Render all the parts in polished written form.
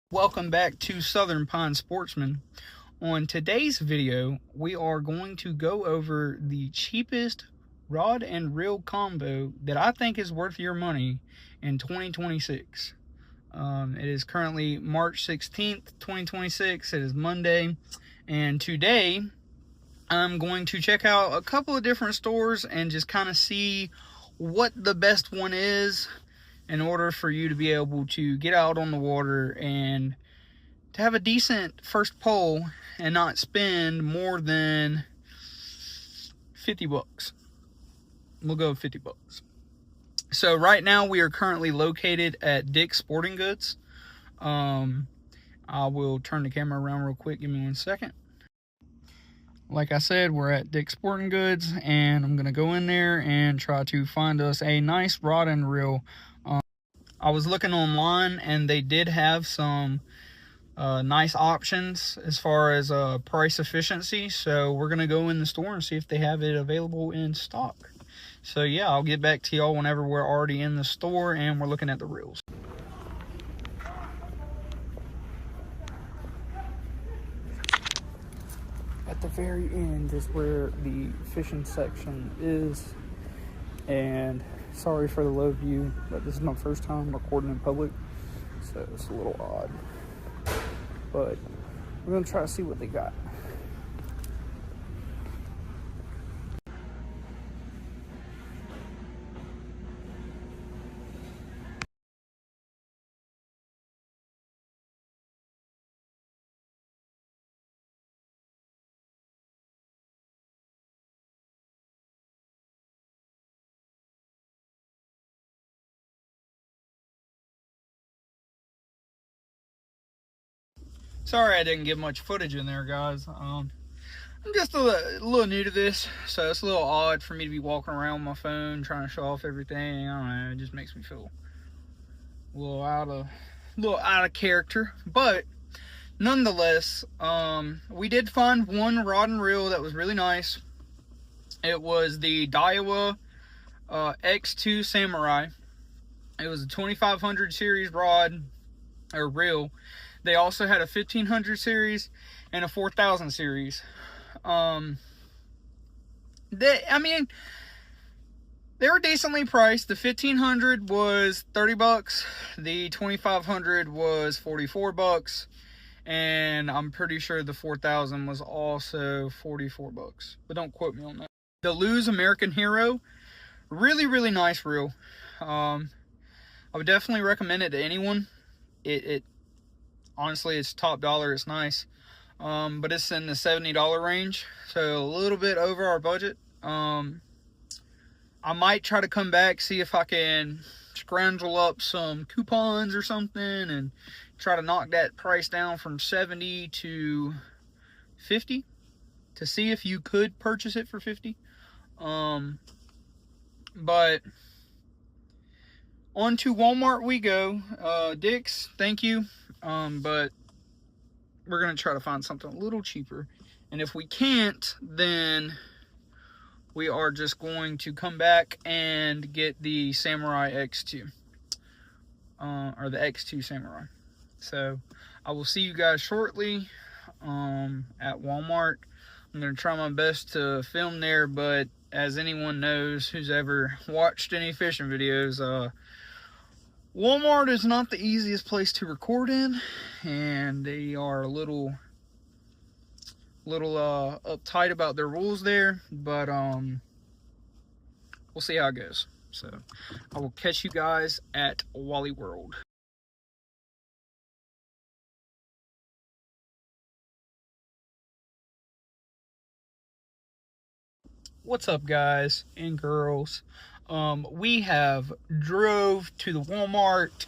Welcome back to Southern Pine Sportsman. On today's video, we are going to go over the cheapest rod and reel combo that I think is worth your money in 2026. It is currently March 16th, 2026. It is Monday, and today I'm going to check out a couple of different stores and just kind of see what the best one is in order for you to be able to get out on the water and to have a decent first pull and not spend more than 50 bucks. We'll go with 50 bucks. So right now we are currently located at Dick's Sporting Goods. I will turn the camera around real quick. Give me 1 second. Like I said, we're at Dick's Sporting Goods, and I'm gonna go in there and try to find us a nice rod and reel. I was looking online, and they did have some nice options as far as price efficiency. So we're gonna go in the store and see if they have it available in stock. So yeah, I'll get back to y'all whenever we're already in the store and we're looking at the reels. At the very end is where the fishing section is, and sorry for the low view, but this is my first time recording in public, so it's a little odd, but we're gonna try to see what they got. Sorry I didn't get much footage in there, guys. I'm just a little new to this, so it's a little odd for me to be walking around with my phone trying to show off everything. I don't know, it just makes me feel a little out of character. But nonetheless, we did find one rod and reel that was really nice. It was the Daiwa X2 Samurai. It was a 2500 series rod or reel. They also had a 1500 series and a 4000 series. They were decently priced. The 1500 was 30 bucks. The 2500 was 44 bucks. And I'm pretty sure the 4000 was also 44 bucks. But don't quote me on that. The Lew's American Hero. Really, really nice reel. I would definitely recommend it to anyone. It honestly, it's top dollar. It's nice. But it's in the $70 range, so a little bit over our budget. I might try to come back, see if I can scrounge up some coupons or something and try to knock that price down from 70 to 50 to see if you could purchase it for 50. But on to Walmart we go. Dick's, thank you. But we're going to try to find something a little cheaper. And if we can't, then we are just going to come back and get the Samurai X2. Or the X2 Samurai. So, I will see you guys shortly at Walmart. I'm going to try my best to film there, but as anyone knows who's ever watched any fishing videos, Walmart is not the easiest place to record in, and they are a little uptight about their rules there, but we'll see how it goes. So I will catch you guys at Wally World. What's up, guys and girls? We have drove to the Walmart.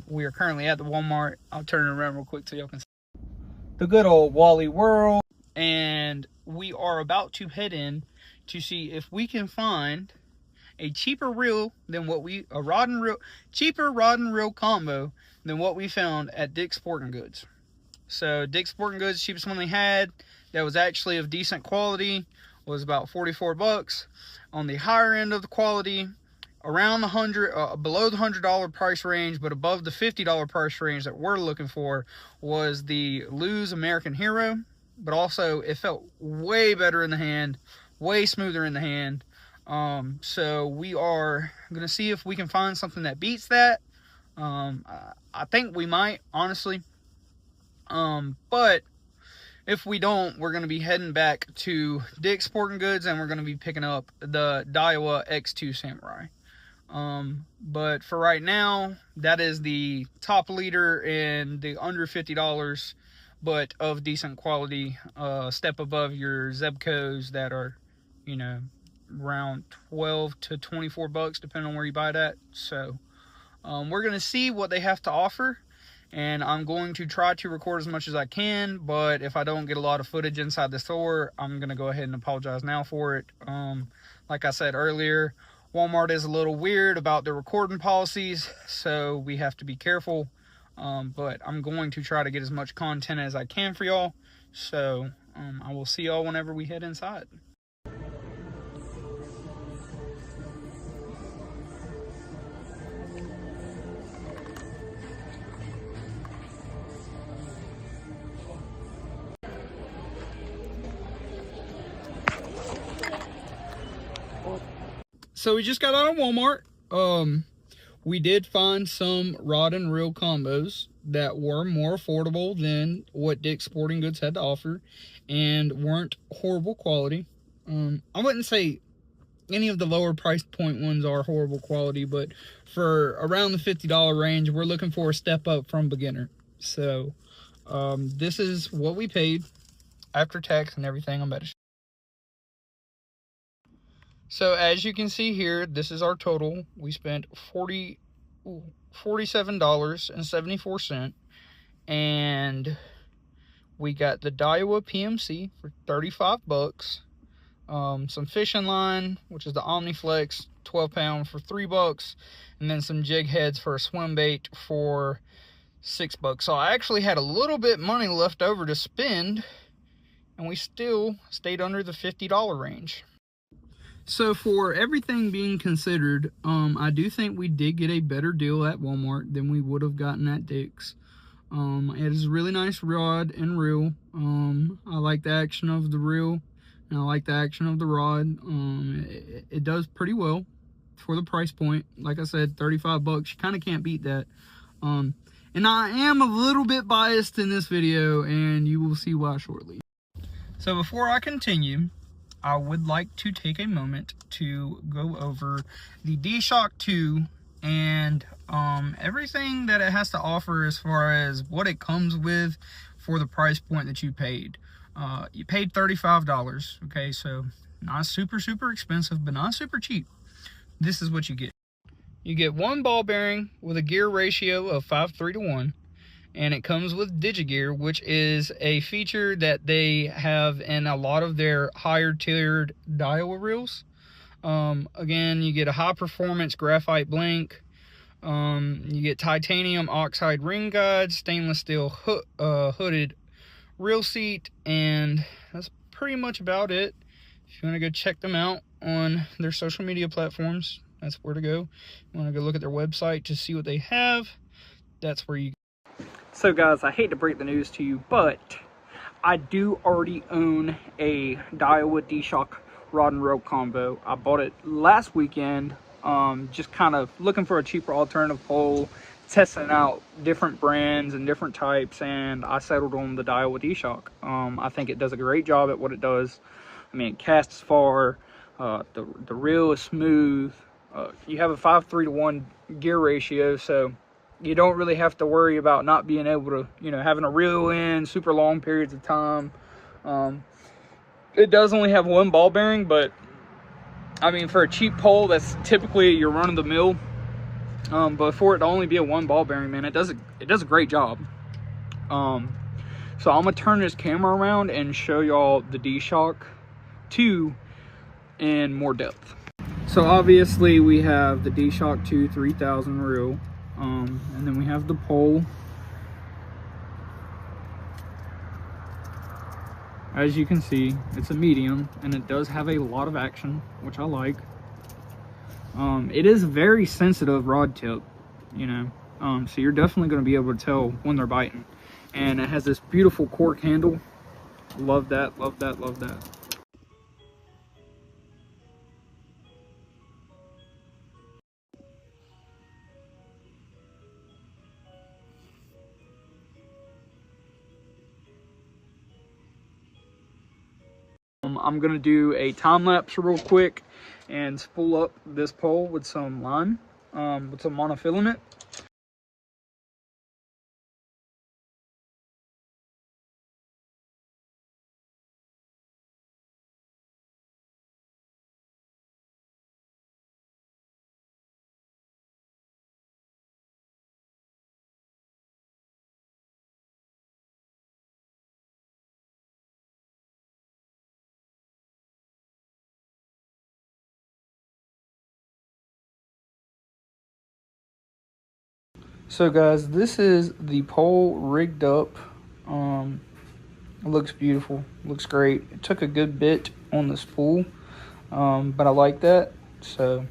We are currently at the Walmart. I'll turn it around real quick so y'all can see the good old Wally World, and we are about to head in to see if we can find a cheaper reel than what cheaper rod and reel combo than what we found at Dick's Sporting Goods. So Dick's Sporting Goods, cheapest one they had that was actually of decent quality was about 44 bucks. On the higher end of the quality, around the below the $100 price range, but above the $50 price range that we're looking for, was the Lew's American Hero. But also it felt way better in the hand, way smoother in the hand. So we are gonna see if we can find something that beats that. I think we might, honestly. But if we don't, we're going to be heading back to Dick's Sporting Goods, and we're going to be picking up the Daiwa X2 Samurai. But for right now, that is the top leader in the under $50, but of decent quality, step above your Zebcos that are, you know, around 12 to 24 bucks, depending on where you buy it at. So we're going to see what they have to offer, and I'm going to try to record as much as I can, but if I don't get a lot of footage inside the store, I'm going to go ahead and apologize now for it. Like I said earlier, Walmart is a little weird about their recording policies, so we have to be careful. But I'm going to try to get as much content as I can for y'all. So I will see y'all whenever we head inside. So we just got out of Walmart. We did find some rod and reel combos that were more affordable than what Dick's Sporting Goods had to offer, and weren't horrible quality. I wouldn't say any of the lower price point ones are horrible quality, but for around the $50 range, we're looking for a step up from beginner. So this is what we paid after tax and everything. I'm about to show. So as you can see here, this is our total. We spent $47.74, and we got the Daiwa PMC for 35 bucks. Some fishing line, which is the Omniflex 12 pound, for 3 bucks, and then some jig heads for a swim bait for 6 bucks. So I actually had a little bit money left over to spend, and we still stayed under the $50 range. So for everything being considered, I do think we did get a better deal at Walmart than we would have gotten at Dick's. It is a really nice rod and reel. I like the action of the reel, and I like the action of the rod. It does pretty well for the price point. Like I said, 35 bucks, you kind of can't beat that. And I am a little bit biased in this video, and you will see why shortly. So before I continue, I would like to take a moment to go over the D-Shock 2 and everything that it has to offer as far as what it comes with for the price point that you paid. You paid $35, okay, so not super expensive, but not super cheap. This is what you get. You get one ball bearing with a gear ratio of 5:3:1. And it comes with DigiGear, which is a feature that they have in a lot of their higher tiered Daiwa reels. Again, you get a high performance graphite blink. You get titanium oxide ring guides, stainless steel hooded reel seat, and that's pretty much about it. If you want to go check them out on their social media platforms, that's where to go. You want to go look at their website to see what they have, that's where you go. So guys, I hate to break the news to you, but I do already own a Daiwa D-Shock rod and reel combo. I bought it last weekend, just kind of looking for a cheaper alternative pole, testing out different brands and different types, and I settled on the Daiwa D-Shock. I think it does a great job at what it does. I mean, it casts far, the reel is smooth, you have a 5:3:1 gear ratio, so you don't really have to worry about not being able to, you know, having a reel in super long periods of time. It does only have one ball bearing, but I mean, for a cheap pole, that's typically your run-of-the-mill. But for it to only be a one ball bearing, man, it does a great job. So I'm gonna turn this camera around and show y'all the D-Shock 2 in more depth. So obviously we have the D-Shock 2 3000 reel. And then we have the pole. As you can see, it's a medium, and it does have a lot of action, which I like. It is a very sensitive rod tip, you know, so you're definitely going to be able to tell when they're biting. And it has this beautiful cork handle. Love that, love that, love that. I'm gonna do a time lapse real quick and spool up this pole with some line, with some monofilament. So guys, this is the pole rigged up. It looks beautiful, looks great. It took a good bit on the spool, but I like that. So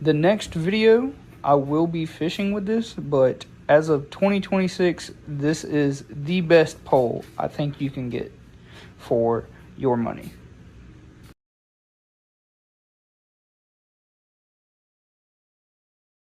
the next video, I will be fishing with this, but as of 2026, this is the best pole I think you can get for your money.